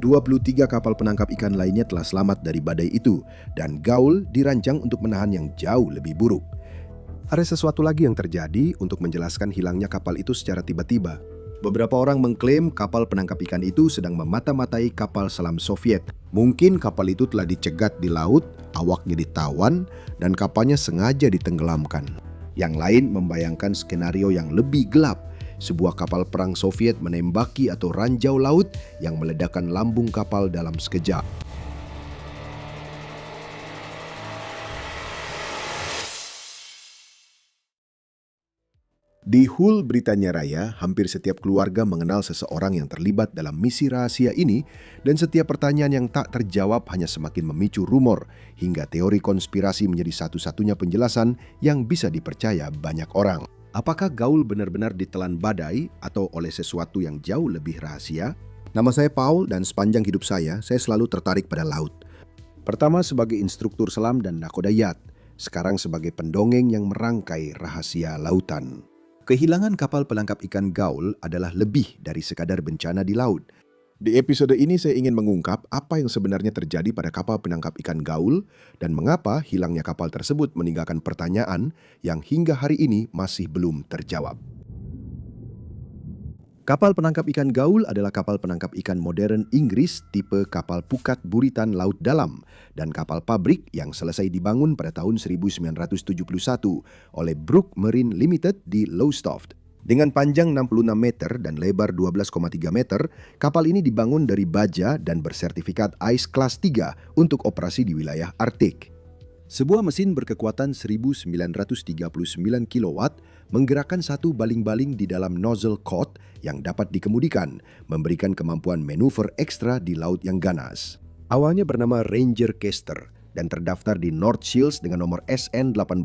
23 kapal penangkap ikan lainnya telah selamat dari badai itu, dan Gaul dirancang untuk menahan yang jauh lebih buruk. Ada sesuatu lagi yang terjadi untuk menjelaskan hilangnya kapal itu secara tiba-tiba. Beberapa orang mengklaim kapal penangkap ikan itu sedang memata-matai kapal selam Soviet. Mungkin kapal itu telah dicegat di laut, awaknya ditawan, dan kapalnya sengaja ditenggelamkan. Yang lain membayangkan skenario yang lebih gelap. Sebuah kapal perang Soviet menembaki atau ranjau laut yang meledakkan lambung kapal dalam sekejap. Di Hull, Britania Raya, hampir setiap keluarga mengenal seseorang yang terlibat dalam misi rahasia ini, dan setiap pertanyaan yang tak terjawab hanya semakin memicu rumor, hingga teori konspirasi menjadi satu-satunya penjelasan yang bisa dipercaya banyak orang. Apakah Gaul benar-benar ditelan badai atau oleh sesuatu yang jauh lebih rahasia? Nama saya Paul, dan sepanjang hidup saya selalu tertarik pada laut. Pertama sebagai instruktur selam dan nakoda yacht, sekarang sebagai pendongeng yang merangkai rahasia lautan. Kehilangan kapal penangkap ikan Gaul adalah lebih dari sekadar bencana di laut. Di episode ini saya ingin mengungkap apa yang sebenarnya terjadi pada kapal penangkap ikan Gaul dan mengapa hilangnya kapal tersebut meninggalkan pertanyaan yang hingga hari ini masih belum terjawab. Kapal penangkap ikan Gaul adalah kapal penangkap ikan modern Inggris tipe kapal pukat buritan laut dalam dan kapal pabrik yang selesai dibangun pada tahun 1971 oleh Brooke Marine Limited di Lowestoft. Dengan panjang 66 meter dan lebar 12,3 meter, kapal ini dibangun dari baja dan bersertifikat Ice Class 3 untuk operasi di wilayah Arktik. Sebuah mesin berkekuatan 1939 kW menggerakkan satu baling-baling di dalam nozzle cot yang dapat dikemudikan, memberikan kemampuan manuver ekstra di laut yang ganas. Awalnya bernama Ranger Caster dan terdaftar di North Shields dengan nomor SN18,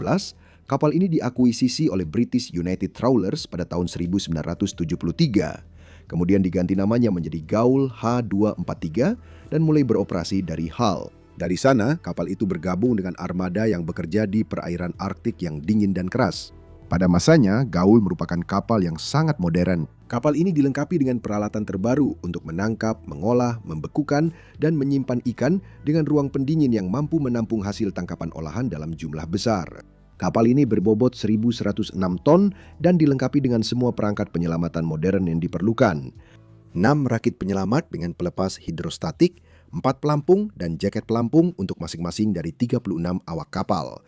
kapal ini diakuisisi oleh British United Trawlers pada tahun 1973. Kemudian diganti namanya menjadi Gaul H243 dan mulai beroperasi dari Hull. Dari sana, kapal itu bergabung dengan armada yang bekerja di perairan Arktik yang dingin dan keras. Pada masanya, Gaul merupakan kapal yang sangat modern. Kapal ini dilengkapi dengan peralatan terbaru untuk menangkap, mengolah, membekukan, dan menyimpan ikan dengan ruang pendingin yang mampu menampung hasil tangkapan olahan dalam jumlah besar. Kapal ini berbobot 1.106 ton dan dilengkapi dengan semua perangkat penyelamatan modern yang diperlukan. 6 rakit penyelamat dengan pelepas hidrostatik, 4 pelampung dan jaket pelampung untuk masing-masing dari 36 awak kapal.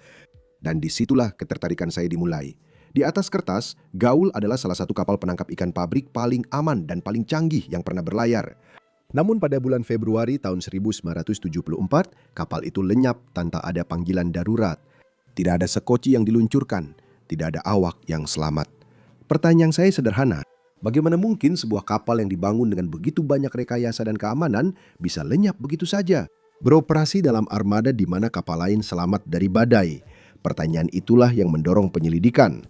Dan disitulah ketertarikan saya dimulai. Di atas kertas, Gaul adalah salah satu kapal penangkap ikan pabrik paling aman dan paling canggih yang pernah berlayar. Namun pada bulan Februari tahun 1974, kapal itu lenyap tanpa ada panggilan darurat. Tidak ada sekoci yang diluncurkan, tidak ada awak yang selamat. Pertanyaan saya sederhana. Bagaimana mungkin sebuah kapal yang dibangun dengan begitu banyak rekayasa dan keamanan bisa lenyap begitu saja? Beroperasi dalam armada di mana kapal lain selamat dari badai. Pertanyaan itulah yang mendorong penyelidikan.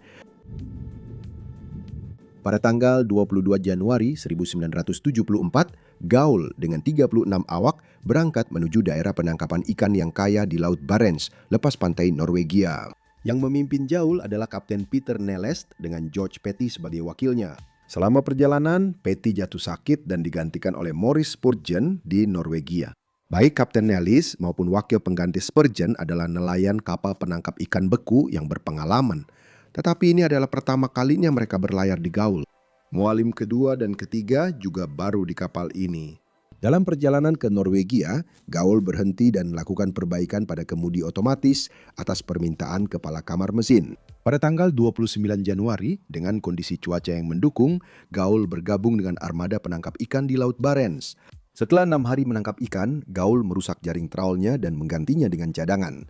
Pada tanggal 22 Januari 1974, Gaul dengan 36 awak berangkat menuju daerah penangkapan ikan yang kaya di Laut Barents, lepas pantai Norwegia. Yang memimpin Gaul adalah Kapten Peter Nellest dengan George Petty sebagai wakilnya. Selama perjalanan, Petty jatuh sakit dan digantikan oleh Maurice Spurgeon di Norwegia. Baik Kapten Nellest maupun wakil pengganti Spurgeon adalah nelayan kapal penangkap ikan beku yang berpengalaman. Tetapi ini adalah pertama kalinya mereka berlayar di Gaul. Mualim kedua dan ketiga juga baru di kapal ini. Dalam perjalanan ke Norwegia, Gaul berhenti dan melakukan perbaikan pada kemudi otomatis atas permintaan kepala kamar mesin. Pada tanggal 29 Januari, dengan kondisi cuaca yang mendukung, Gaul bergabung dengan armada penangkap ikan di Laut Barents. Setelah 6 hari menangkap ikan, Gaul merusak jaring traulnya dan menggantinya dengan cadangan.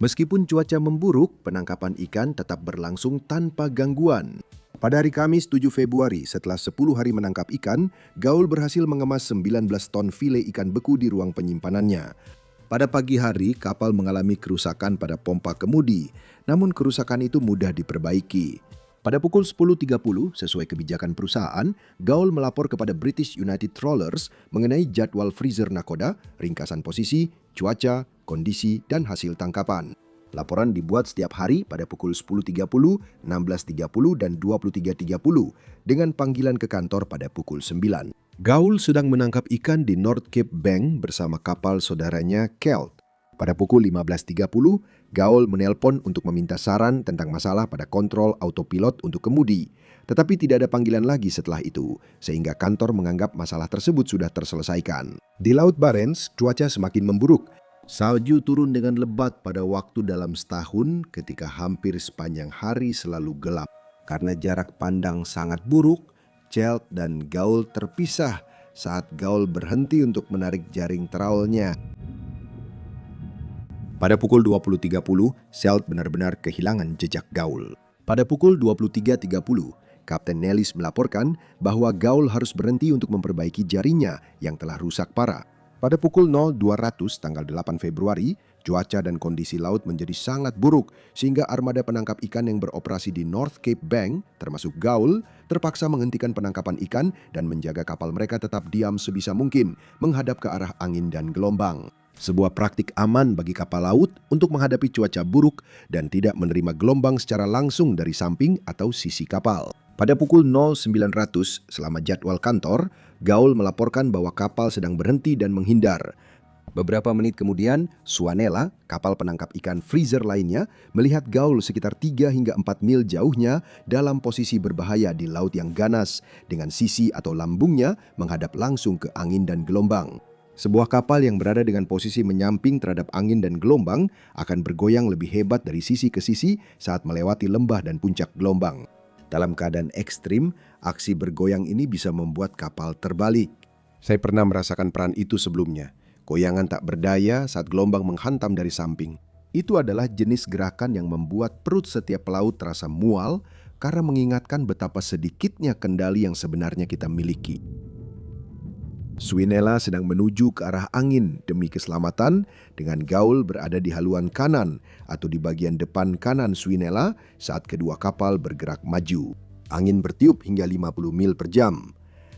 Meskipun cuaca memburuk, penangkapan ikan tetap berlangsung tanpa gangguan. Pada hari Kamis 7 Februari, setelah 10 hari menangkap ikan, Gaul berhasil mengemas 19 ton file ikan beku di ruang penyimpanannya. Pada pagi hari, kapal mengalami kerusakan pada pompa kemudi, namun kerusakan itu mudah diperbaiki. Pada pukul 10.30, sesuai kebijakan perusahaan, Gaul melapor kepada British United Trawlers mengenai jadwal freezer nakoda, ringkasan posisi, cuaca, kondisi, dan hasil tangkapan. Laporan dibuat setiap hari pada pukul 10.30, 16.30, dan 23.30 dengan panggilan ke kantor pada pukul 9. Gaul sedang menangkap ikan di North Cape Bank bersama kapal saudaranya Kelt. Pada pukul 15.30, Gaul menelpon untuk meminta saran tentang masalah pada kontrol autopilot untuk kemudi. Tetapi tidak ada panggilan lagi setelah itu, sehingga kantor menganggap masalah tersebut sudah terselesaikan. Di Laut Barents, cuaca semakin memburuk. Salju turun dengan lebat pada waktu dalam setahun ketika hampir sepanjang hari selalu gelap. Karena jarak pandang sangat buruk, Kelt dan Gaul terpisah saat Gaul berhenti untuk menarik jaring traulnya. Pada pukul 20.30, Kelt benar-benar kehilangan jejak Gaul. Pada pukul 23.30, Kapten Nellis melaporkan bahwa Gaul harus berhenti untuk memperbaiki jaringnya yang telah rusak parah. Pada pukul 0200 tanggal 8 Februari, cuaca dan kondisi laut menjadi sangat buruk sehingga armada penangkap ikan yang beroperasi di North Cape Bank, termasuk Gaul, terpaksa menghentikan penangkapan ikan dan menjaga kapal mereka tetap diam sebisa mungkin menghadap ke arah angin dan gelombang. Sebuah praktik aman bagi kapal laut untuk menghadapi cuaca buruk dan tidak menerima gelombang secara langsung dari samping atau sisi kapal. Pada pukul 0900 selama jadwal kantor, Gaul melaporkan bahwa kapal sedang berhenti dan menghindar. Beberapa menit kemudian, Swanella, kapal penangkap ikan freezer lainnya, melihat Gaul sekitar 3 hingga 4 mil jauhnya dalam posisi berbahaya di laut yang ganas dengan sisi atau lambungnya menghadap langsung ke angin dan gelombang. Sebuah kapal yang berada dengan posisi menyamping terhadap angin dan gelombang akan bergoyang lebih hebat dari sisi ke sisi saat melewati lembah dan puncak gelombang. Dalam keadaan ekstrim, aksi bergoyang ini bisa membuat kapal terbalik. Saya pernah merasakan peran itu sebelumnya. Goyangan tak berdaya saat gelombang menghantam dari samping. Itu adalah jenis gerakan yang membuat perut setiap pelaut terasa mual karena mengingatkan betapa sedikitnya kendali yang sebenarnya kita miliki. Swanella sedang menuju ke arah angin demi keselamatan dengan Gaul berada di haluan kanan atau di bagian depan kanan Swanella saat kedua kapal bergerak maju. Angin bertiup hingga 50 mil per jam.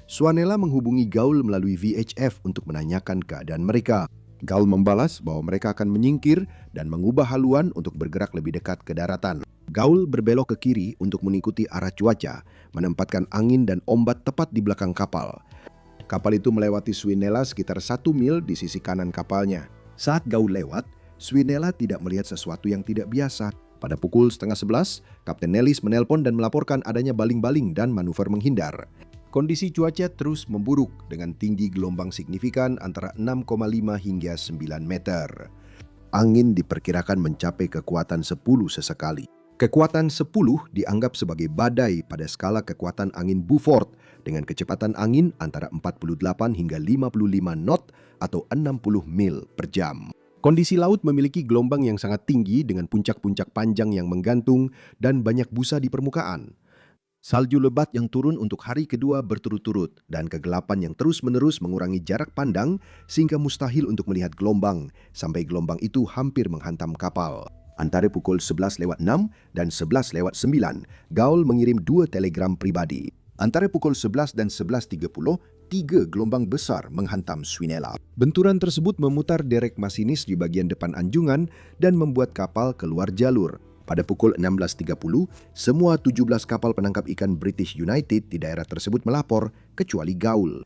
Swanella menghubungi Gaul melalui VHF untuk menanyakan keadaan mereka. Gaul membalas bahwa mereka akan menyingkir dan mengubah haluan untuk bergerak lebih dekat ke daratan. Gaul berbelok ke kiri untuk mengikuti arah cuaca, menempatkan angin dan ombak tepat di belakang kapal. Kapal itu melewati Swanella sekitar 1 mil di sisi kanan kapalnya. Saat Gaul lewat, Swanella tidak melihat sesuatu yang tidak biasa. Pada pukul 10:30, Kapten Nellis menelpon dan melaporkan adanya baling-baling dan manuver menghindar. Kondisi cuaca terus memburuk dengan tinggi gelombang signifikan antara 6,5 hingga 9 meter. Angin diperkirakan mencapai kekuatan 10 sesekali. Kekuatan 10 dianggap sebagai badai pada skala kekuatan angin Beaufort dengan kecepatan angin antara 48 hingga 55 knot atau 60 mil per jam. Kondisi laut memiliki gelombang yang sangat tinggi dengan puncak-puncak panjang yang menggantung dan banyak busa di permukaan. Salju lebat yang turun untuk hari kedua berturut-turut dan kegelapan yang terus-menerus mengurangi jarak pandang sehingga mustahil untuk melihat gelombang sampai gelombang itu hampir menghantam kapal. Antara pukul 11:06 dan 11:09, Gaul mengirim 2 telegram pribadi. Antara pukul 11 dan 11:30, 3 gelombang besar menghantam Swanella. Benturan tersebut memutar derek masinis di bagian depan anjungan dan membuat kapal keluar jalur. Pada pukul 16:30, semua 17 kapal penangkap ikan British United di daerah tersebut melapor, kecuali Gaul.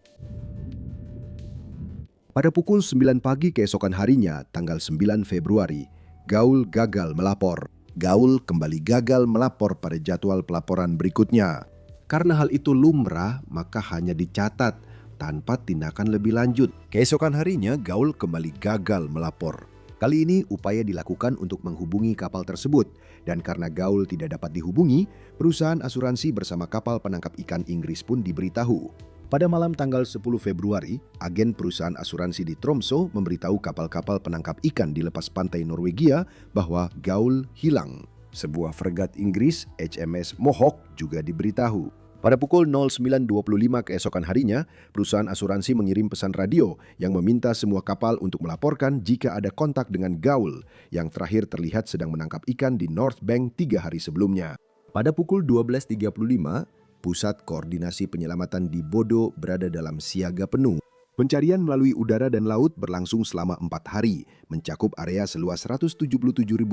Pada pukul 9 pagi keesokan harinya, tanggal 9 Februari, Gaul gagal melapor. Gaul kembali gagal melapor pada jadwal pelaporan berikutnya. Karena hal itu lumrah, maka hanya dicatat tanpa tindakan lebih lanjut. Keesokan harinya, Gaul kembali gagal melapor. Kali ini upaya dilakukan untuk menghubungi kapal tersebut. Dan karena Gaul tidak dapat dihubungi, perusahaan asuransi bersama kapal penangkap ikan Inggris pun diberitahu. Pada malam tanggal 10 Februari, agen perusahaan asuransi di Tromsø memberitahu kapal-kapal penangkap ikan di lepas pantai Norwegia bahwa Gaul hilang. Sebuah fregat Inggris, HMS Mohawk, juga diberitahu. Pada pukul 09.25 keesokan harinya, perusahaan asuransi mengirim pesan radio yang meminta semua kapal untuk melaporkan jika ada kontak dengan Gaul yang terakhir terlihat sedang menangkap ikan di North Bank 3 hari sebelumnya. Pada pukul 12.35, Pusat Koordinasi Penyelamatan di Bodo berada dalam siaga penuh. Pencarian melalui udara dan laut berlangsung selama 4 hari, mencakup area seluas 177.000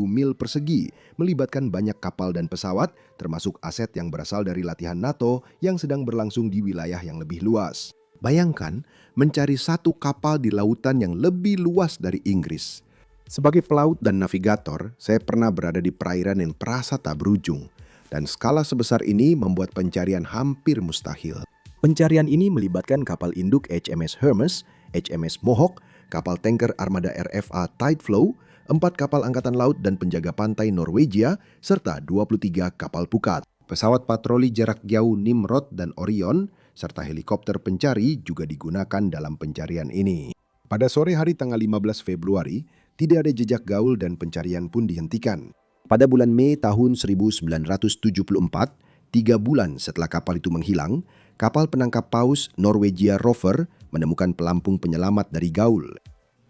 mil persegi, melibatkan banyak kapal dan pesawat, termasuk aset yang berasal dari latihan NATO yang sedang berlangsung di wilayah yang lebih luas. Bayangkan mencari satu kapal di lautan yang lebih luas dari Inggris. Sebagai pelaut dan navigator, saya pernah berada di perairan yang terasa tak berujung. Dan skala sebesar ini membuat pencarian hampir mustahil. Pencarian ini melibatkan kapal induk HMS Hermes, HMS Mohawk, kapal tanker armada RFA Tideflow, 4 kapal angkatan laut dan penjaga pantai Norwegia, serta 23 kapal pukat. Pesawat patroli jarak jauh Nimrod dan Orion, serta helikopter pencari juga digunakan dalam pencarian ini. Pada sore hari tanggal 15 Februari, tidak ada jejak gaul dan pencarian pun dihentikan. Pada bulan Mei tahun 1974, 3 bulan setelah kapal itu menghilang, kapal penangkap paus Norwegia Rover menemukan pelampung penyelamat dari gaul.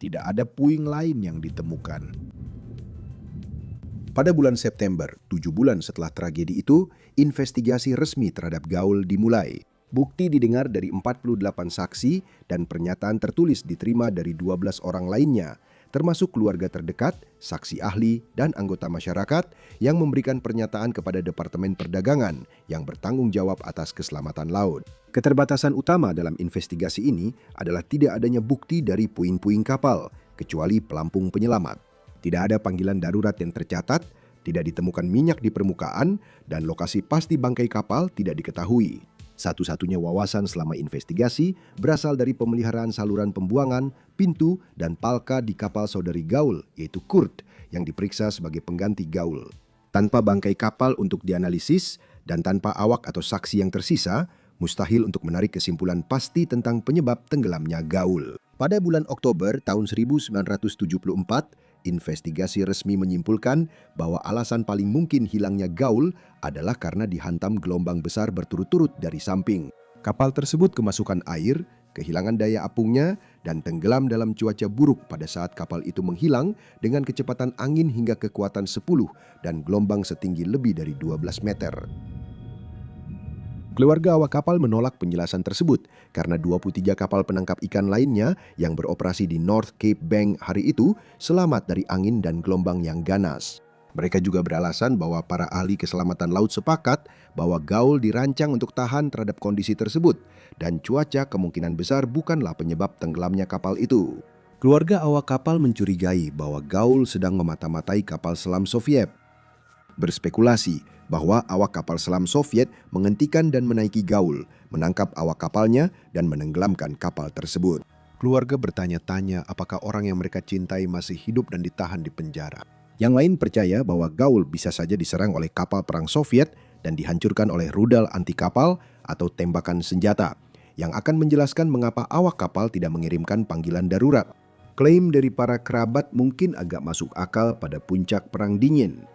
Tidak ada puing lain yang ditemukan. Pada bulan September, 7 bulan setelah tragedi itu, investigasi resmi terhadap gaul dimulai. Bukti didengar dari 48 saksi dan pernyataan tertulis diterima dari 12 orang lainnya, termasuk keluarga terdekat, saksi ahli, dan anggota masyarakat yang memberikan pernyataan kepada Departemen Perdagangan yang bertanggung jawab atas keselamatan laut. Keterbatasan utama dalam investigasi ini adalah tidak adanya bukti dari puing-puing kapal, kecuali pelampung penyelamat. Tidak ada panggilan darurat yang tercatat, tidak ditemukan minyak di permukaan, dan lokasi pasti bangkai kapal tidak diketahui. Satu-satunya wawasan selama investigasi berasal dari pemeliharaan saluran pembuangan, pintu, dan palka di kapal saudari gaul, yaitu Kurt, yang diperiksa sebagai pengganti gaul. Tanpa bangkai kapal untuk dianalisis dan tanpa awak atau saksi yang tersisa, mustahil untuk menarik kesimpulan pasti tentang penyebab tenggelamnya gaul. Pada bulan Oktober tahun 1974, investigasi resmi menyimpulkan bahwa alasan paling mungkin hilangnya gaul adalah karena dihantam gelombang besar berturut-turut dari samping. Kapal tersebut kemasukan air, kehilangan daya apungnya, dan tenggelam dalam cuaca buruk pada saat kapal itu menghilang dengan kecepatan angin hingga kekuatan 10 dan gelombang setinggi lebih dari 12 meter. Keluarga awak kapal menolak penjelasan tersebut karena 23 kapal penangkap ikan lainnya yang beroperasi di North Cape Bank hari itu selamat dari angin dan gelombang yang ganas. Mereka juga beralasan bahwa para ahli keselamatan laut sepakat bahwa gaul dirancang untuk tahan terhadap kondisi tersebut dan cuaca kemungkinan besar bukanlah penyebab tenggelamnya kapal itu. Keluarga awak kapal mencurigai bahwa gaul sedang memata-matai kapal selam Soviet. Berspekulasi bahwa awak kapal selam Soviet menghentikan dan menaiki gaul, menangkap awak kapalnya dan menenggelamkan kapal tersebut. Keluarga bertanya-tanya apakah orang yang mereka cintai masih hidup dan ditahan di penjara. Yang lain percaya bahwa gaul bisa saja diserang oleh kapal perang Soviet dan dihancurkan oleh rudal anti kapal atau tembakan senjata, yang akan menjelaskan mengapa awak kapal tidak mengirimkan panggilan darurat. Klaim dari para kerabat mungkin agak masuk akal pada puncak Perang Dingin.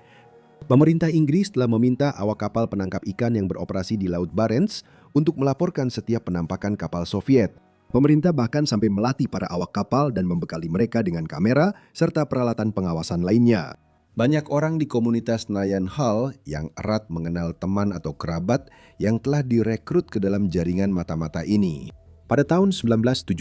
Pemerintah Inggris telah meminta awak kapal penangkap ikan yang beroperasi di Laut Barents untuk melaporkan setiap penampakan kapal Soviet. Pemerintah bahkan sampai melatih para awak kapal dan membekali mereka dengan kamera serta peralatan pengawasan lainnya. Banyak orang di komunitas Nelayan Hull yang erat mengenal teman atau kerabat yang telah direkrut ke dalam jaringan mata-mata ini. Pada tahun 1975,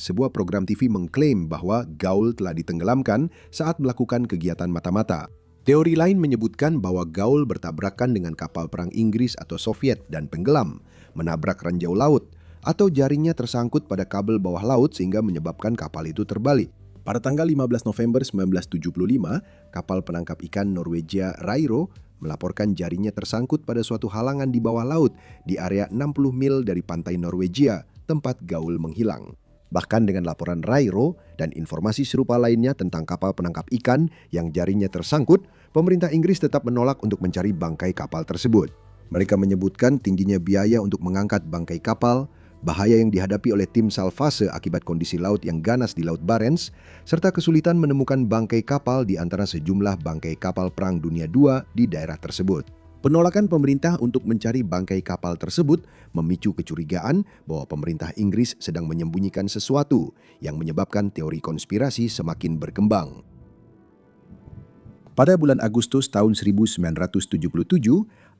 sebuah program TV mengklaim bahwa gaul telah ditenggelamkan saat melakukan kegiatan mata-mata. Teori lain menyebutkan bahwa gaul bertabrakan dengan kapal perang Inggris atau Soviet dan tenggelam, menabrak ranjau laut, atau jaringnya tersangkut pada kabel bawah laut sehingga menyebabkan kapal itu terbalik. Pada tanggal 15 November 1975, kapal penangkap ikan Norwegia Rairo melaporkan jaringnya tersangkut pada suatu halangan di bawah laut di area 60 mil dari pantai Norwegia, tempat gaul menghilang. Bahkan dengan laporan Rairo dan informasi serupa lainnya tentang kapal penangkap ikan yang jaringnya tersangkut, pemerintah Inggris tetap menolak untuk mencari bangkai kapal tersebut. Mereka menyebutkan tingginya biaya untuk mengangkat bangkai kapal, bahaya yang dihadapi oleh tim salvase akibat kondisi laut yang ganas di Laut Barents, serta kesulitan menemukan bangkai kapal di antara sejumlah bangkai kapal Perang Dunia II di daerah tersebut. Penolakan pemerintah untuk mencari bangkai kapal tersebut memicu kecurigaan bahwa pemerintah Inggris sedang menyembunyikan sesuatu yang menyebabkan teori konspirasi semakin berkembang. Pada bulan Agustus tahun 1977,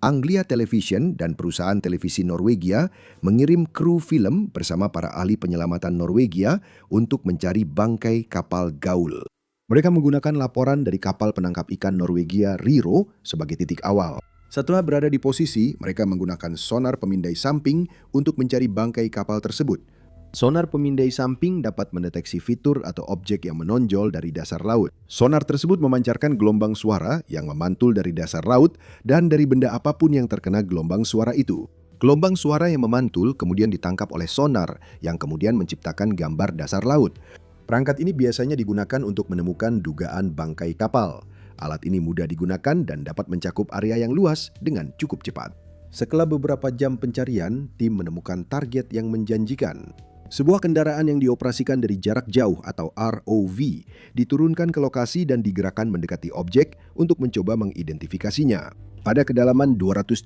Anglia Television dan perusahaan televisi Norwegia mengirim kru film bersama para ahli penyelamatan Norwegia untuk mencari bangkai kapal gaul. Mereka menggunakan laporan dari kapal penangkap ikan Norwegia Riro sebagai titik awal. Setelah berada di posisi, mereka menggunakan sonar pemindai samping untuk mencari bangkai kapal tersebut. Sonar pemindai samping dapat mendeteksi fitur atau objek yang menonjol dari dasar laut. Sonar tersebut memancarkan gelombang suara yang memantul dari dasar laut dan dari benda apapun yang terkena gelombang suara itu. Gelombang suara yang memantul kemudian ditangkap oleh sonar yang kemudian menciptakan gambar dasar laut. Perangkat ini biasanya digunakan untuk menemukan dugaan bangkai kapal. Alat ini mudah digunakan dan dapat mencakup area yang luas dengan cukup cepat. Setelah beberapa jam pencarian, tim menemukan target yang menjanjikan. Sebuah kendaraan yang dioperasikan dari jarak jauh atau ROV diturunkan ke lokasi dan digerakkan mendekati objek untuk mencoba mengidentifikasinya. Pada kedalaman 280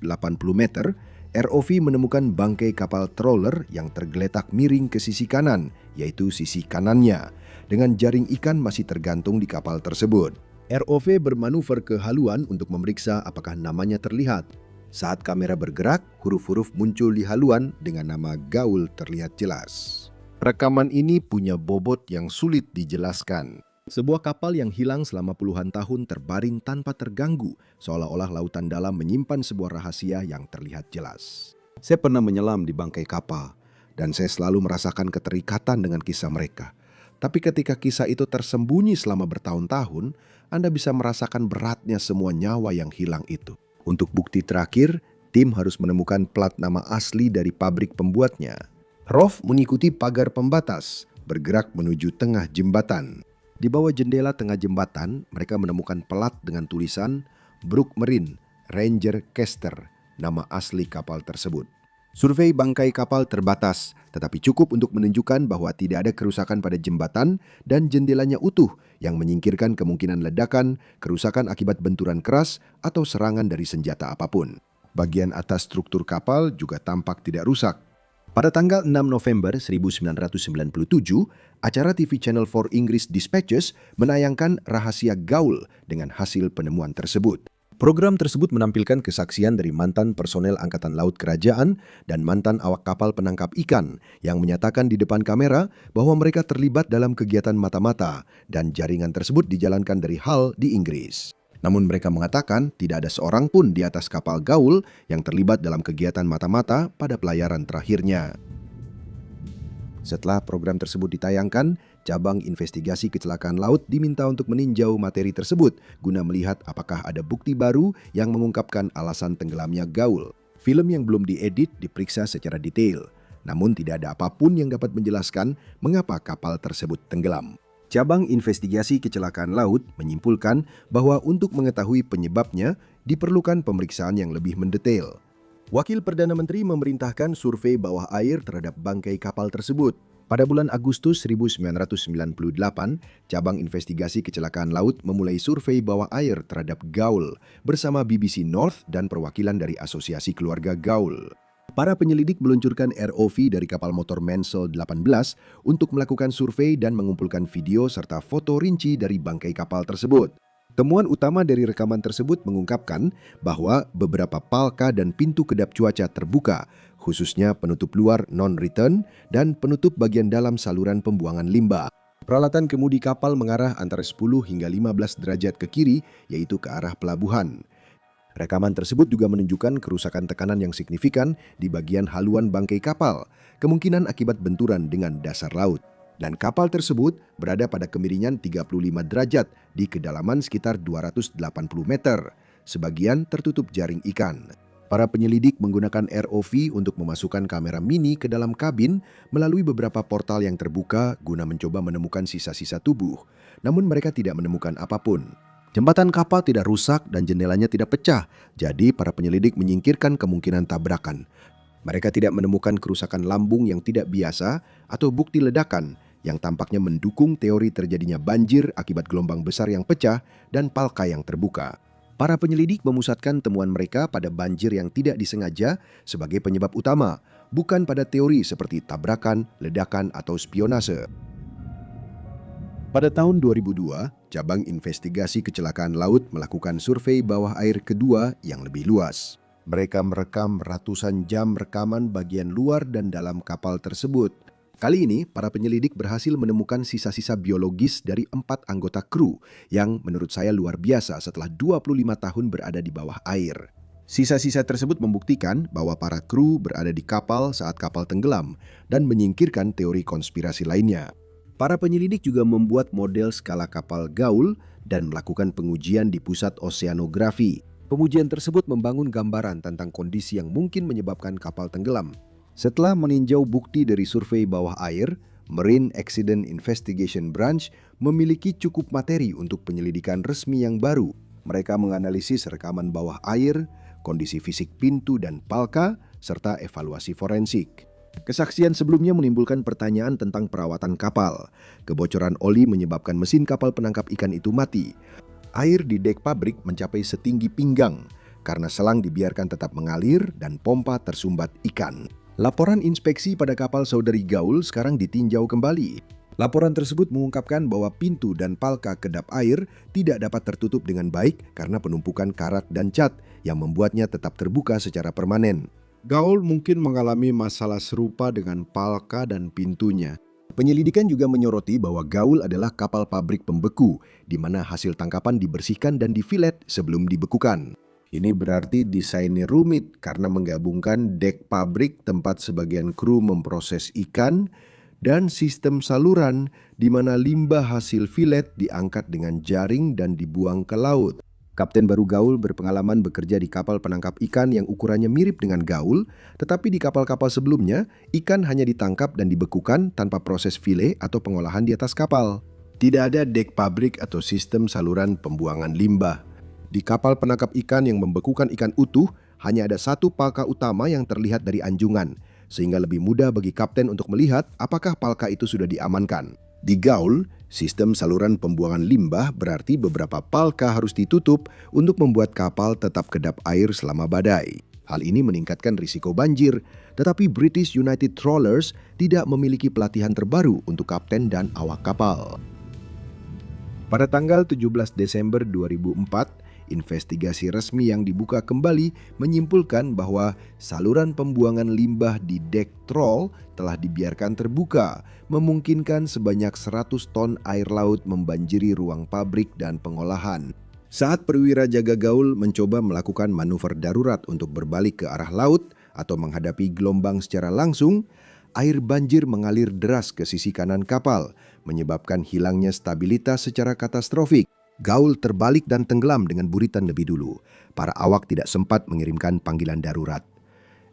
meter, ROV menemukan bangkai kapal trawler yang tergeletak miring ke sisi kanan, yaitu sisi kanannya, dengan jaring ikan masih tergantung di kapal tersebut. ROV bermanuver ke haluan untuk memeriksa apakah namanya terlihat. Saat kamera bergerak, huruf-huruf muncul di haluan dengan nama Gaul terlihat jelas. Rekaman ini punya bobot yang sulit dijelaskan. Sebuah kapal yang hilang selama puluhan tahun terbaring tanpa terganggu, seolah-olah lautan dalam menyimpan sebuah rahasia yang terlihat jelas. Saya pernah menyelam di bangkai kapal, dan saya selalu merasakan keterikatan dengan kisah mereka. Tapi ketika kisah itu tersembunyi selama bertahun-tahun, Anda bisa merasakan beratnya semua nyawa yang hilang itu. Untuk bukti terakhir, tim harus menemukan plat nama asli dari pabrik pembuatnya. ROV mengikuti pagar pembatas, bergerak menuju tengah jembatan. Di bawah jendela tengah jembatan, mereka menemukan pelat dengan tulisan Brook Marine Ranger Caster, nama asli kapal tersebut. Survei bangkai kapal terbatas, tetapi cukup untuk menunjukkan bahwa tidak ada kerusakan pada jembatan dan jendelanya utuh yang menyingkirkan kemungkinan ledakan, kerusakan akibat benturan keras, atau serangan dari senjata apapun. Bagian atas struktur kapal juga tampak tidak rusak. Pada tanggal 6 November 1997, acara TV Channel 4 Inggris Dispatches menayangkan rahasia Gaul dengan hasil penemuan tersebut. Program tersebut menampilkan kesaksian dari mantan personel Angkatan Laut Kerajaan dan mantan awak kapal penangkap ikan yang menyatakan di depan kamera bahwa mereka terlibat dalam kegiatan mata-mata dan jaringan tersebut dijalankan dari Hull di Inggris. Namun mereka mengatakan tidak ada seorang pun di atas kapal Gaul yang terlibat dalam kegiatan mata-mata pada pelayaran terakhirnya. Setelah program tersebut ditayangkan, cabang investigasi kecelakaan laut diminta untuk meninjau materi tersebut guna melihat apakah ada bukti baru yang mengungkapkan alasan tenggelamnya Gaul. Film yang belum diedit diperiksa secara detail, namun tidak ada apapun yang dapat menjelaskan mengapa kapal tersebut tenggelam. Cabang investigasi kecelakaan laut menyimpulkan bahwa untuk mengetahui penyebabnya diperlukan pemeriksaan yang lebih mendetail. Wakil Perdana Menteri memerintahkan survei bawah air terhadap bangkai kapal tersebut. Pada bulan Agustus 1998, cabang investigasi kecelakaan laut memulai survei bawah air terhadap Gaul bersama BBC North dan perwakilan dari Asosiasi Keluarga Gaul. Para penyelidik meluncurkan ROV dari kapal motor Mansell 18 untuk melakukan survei dan mengumpulkan video serta foto rinci dari bangkai kapal tersebut. Temuan utama dari rekaman tersebut mengungkapkan bahwa beberapa palka dan pintu kedap cuaca terbuka, khususnya penutup luar non-return dan penutup bagian dalam saluran pembuangan limbah. Peralatan kemudi kapal mengarah antara 10 hingga 15 derajat ke kiri, yaitu ke arah pelabuhan. Rekaman tersebut juga menunjukkan kerusakan tekanan yang signifikan di bagian haluan bangkai kapal, kemungkinan akibat benturan dengan dasar laut. Dan kapal tersebut berada pada kemiringan 35 derajat di kedalaman sekitar 280 meter. Sebagian tertutup jaring ikan. Para penyelidik menggunakan ROV untuk memasukkan kamera mini ke dalam kabin melalui beberapa portal yang terbuka guna mencoba menemukan sisa-sisa tubuh. Namun mereka tidak menemukan apapun. Jembatan kapal tidak rusak dan jendelanya tidak pecah, jadi para penyelidik menyingkirkan kemungkinan tabrakan. Mereka tidak menemukan kerusakan lambung yang tidak biasa atau bukti ledakan yang tampaknya mendukung teori terjadinya banjir akibat gelombang besar yang pecah dan palka yang terbuka. Para penyelidik memusatkan temuan mereka pada banjir yang tidak disengaja sebagai penyebab utama, bukan pada teori seperti tabrakan, ledakan, atau spionase. Pada tahun 2002, cabang investigasi kecelakaan laut melakukan survei bawah air kedua yang lebih luas. Mereka merekam ratusan jam rekaman bagian luar dan dalam kapal tersebut. Kali ini, para penyelidik berhasil menemukan sisa-sisa biologis dari 4 anggota kru yang menurut saya luar biasa setelah 25 tahun berada di bawah air. Sisa-sisa tersebut membuktikan bahwa para kru berada di kapal saat kapal tenggelam dan menyingkirkan teori konspirasi lainnya. Para penyelidik juga membuat model skala kapal gaul dan melakukan pengujian di pusat oseanografi. Pengujian tersebut membangun gambaran tentang kondisi yang mungkin menyebabkan kapal tenggelam. Setelah meninjau bukti dari survei bawah air, Marine Accident Investigation Branch memiliki cukup materi untuk penyelidikan resmi yang baru. Mereka menganalisis rekaman bawah air, kondisi fisik pintu dan palka, serta evaluasi forensik. Kesaksian sebelumnya menimbulkan pertanyaan tentang perawatan kapal. Kebocoran oli menyebabkan mesin kapal penangkap ikan itu mati. Air di dek pabrik mencapai setinggi pinggang karena selang dibiarkan tetap mengalir dan pompa tersumbat ikan. Laporan inspeksi pada kapal saudari Gaul sekarang ditinjau kembali. Laporan tersebut mengungkapkan bahwa pintu dan palka kedap air tidak dapat tertutup dengan baik karena penumpukan karat dan cat yang membuatnya tetap terbuka secara permanen. Gaul mungkin mengalami masalah serupa dengan palka dan pintunya. Penyelidikan juga menyoroti bahwa Gaul adalah kapal pabrik pembeku, di mana hasil tangkapan dibersihkan dan difilet sebelum dibekukan. Ini berarti desainnya rumit karena menggabungkan dek pabrik tempat sebagian kru memproses ikan dan sistem saluran di mana limbah hasil filet diangkat dengan jaring dan dibuang ke laut. Kapten baru Gaul berpengalaman bekerja di kapal penangkap ikan yang ukurannya mirip dengan Gaul, tetapi di kapal-kapal sebelumnya, ikan hanya ditangkap dan dibekukan tanpa proses file atau pengolahan di atas kapal. Tidak ada dek pabrik atau sistem saluran pembuangan limbah. Di kapal penangkap ikan yang membekukan ikan utuh, hanya ada satu palka utama yang terlihat dari anjungan, sehingga lebih mudah bagi kapten untuk melihat apakah palka itu sudah diamankan. Di Gaul, sistem saluran pembuangan limbah berarti beberapa palka harus ditutup untuk membuat kapal tetap kedap air selama badai. Hal ini meningkatkan risiko banjir, tetapi British United Trawlers tidak memiliki pelatihan terbaru untuk kapten dan awak kapal. Pada tanggal 17 Desember 2004, investigasi resmi yang dibuka kembali menyimpulkan bahwa saluran pembuangan limbah di dek troll telah dibiarkan terbuka, memungkinkan sebanyak 100 ton air laut membanjiri ruang pabrik dan pengolahan. Saat perwira jaga Gaul mencoba melakukan manuver darurat untuk berbalik ke arah laut atau menghadapi gelombang secara langsung, air banjir mengalir deras ke sisi kanan kapal, menyebabkan hilangnya stabilitas secara katastrofik. Gaul terbalik dan tenggelam dengan buritan lebih dulu. Para awak tidak sempat mengirimkan panggilan darurat.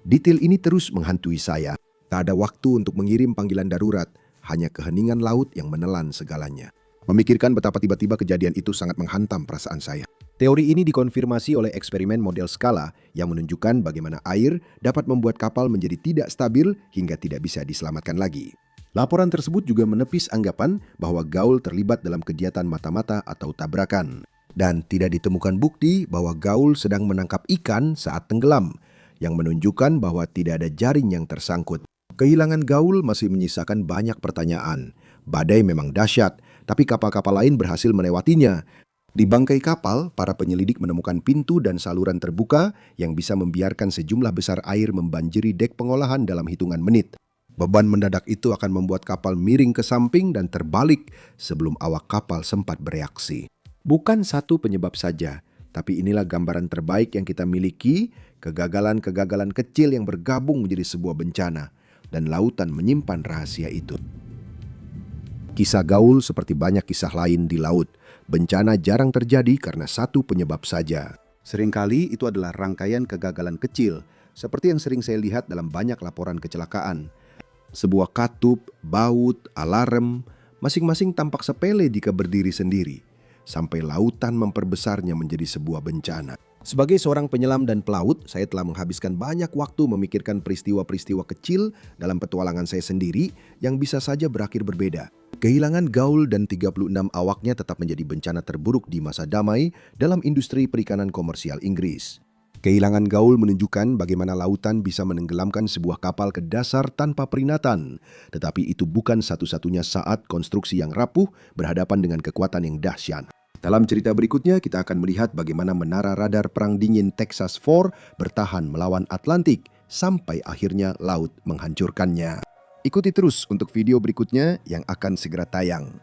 Detail ini terus menghantui saya. Tak ada waktu untuk mengirim panggilan darurat, hanya keheningan laut yang menelan segalanya. Memikirkan betapa tiba-tiba kejadian itu sangat menghantam perasaan saya. Teori ini dikonfirmasi oleh eksperimen model skala yang menunjukkan bagaimana air dapat membuat kapal menjadi tidak stabil hingga tidak bisa diselamatkan lagi. Laporan tersebut juga menepis anggapan bahwa Gaul terlibat dalam kegiatan mata-mata atau tabrakan. Dan tidak ditemukan bukti bahwa Gaul sedang menangkap ikan saat tenggelam, yang menunjukkan bahwa tidak ada jaring yang tersangkut. Kehilangan Gaul masih menyisakan banyak pertanyaan. Badai memang dahsyat, tapi kapal-kapal lain berhasil melewatinya. Di bangkai kapal, para penyelidik menemukan pintu dan saluran terbuka yang bisa membiarkan sejumlah besar air membanjiri dek pengolahan dalam hitungan menit. Beban mendadak itu akan membuat kapal miring ke samping dan terbalik sebelum awak kapal sempat bereaksi. Bukan satu penyebab saja, tapi inilah gambaran terbaik yang kita miliki, kegagalan-kegagalan kecil yang bergabung menjadi sebuah bencana, dan lautan menyimpan rahasia itu. Kisah Gaul seperti banyak kisah lain di laut, bencana jarang terjadi karena satu penyebab saja. Seringkali itu adalah rangkaian kegagalan kecil, seperti yang sering saya lihat dalam banyak laporan kecelakaan. Sebuah katup, baut, alarm, masing-masing tampak sepele jika berdiri sendiri, sampai lautan memperbesarnya menjadi sebuah bencana. Sebagai seorang penyelam dan pelaut, saya telah menghabiskan banyak waktu memikirkan peristiwa-peristiwa kecil dalam petualangan saya sendiri yang bisa saja berakhir berbeda. Kehilangan Gaul dan 36 awaknya tetap menjadi bencana terburuk di masa damai dalam industri perikanan komersial Inggris. Kehilangan Gaul menunjukkan bagaimana lautan bisa menenggelamkan sebuah kapal ke dasar tanpa peringatan. Tetapi itu bukan satu-satunya saat konstruksi yang rapuh berhadapan dengan kekuatan yang dahsyat. Dalam cerita berikutnya, kita akan melihat bagaimana menara radar perang dingin Texas 4 bertahan melawan Atlantik sampai akhirnya laut menghancurkannya. Ikuti terus untuk video berikutnya yang akan segera tayang.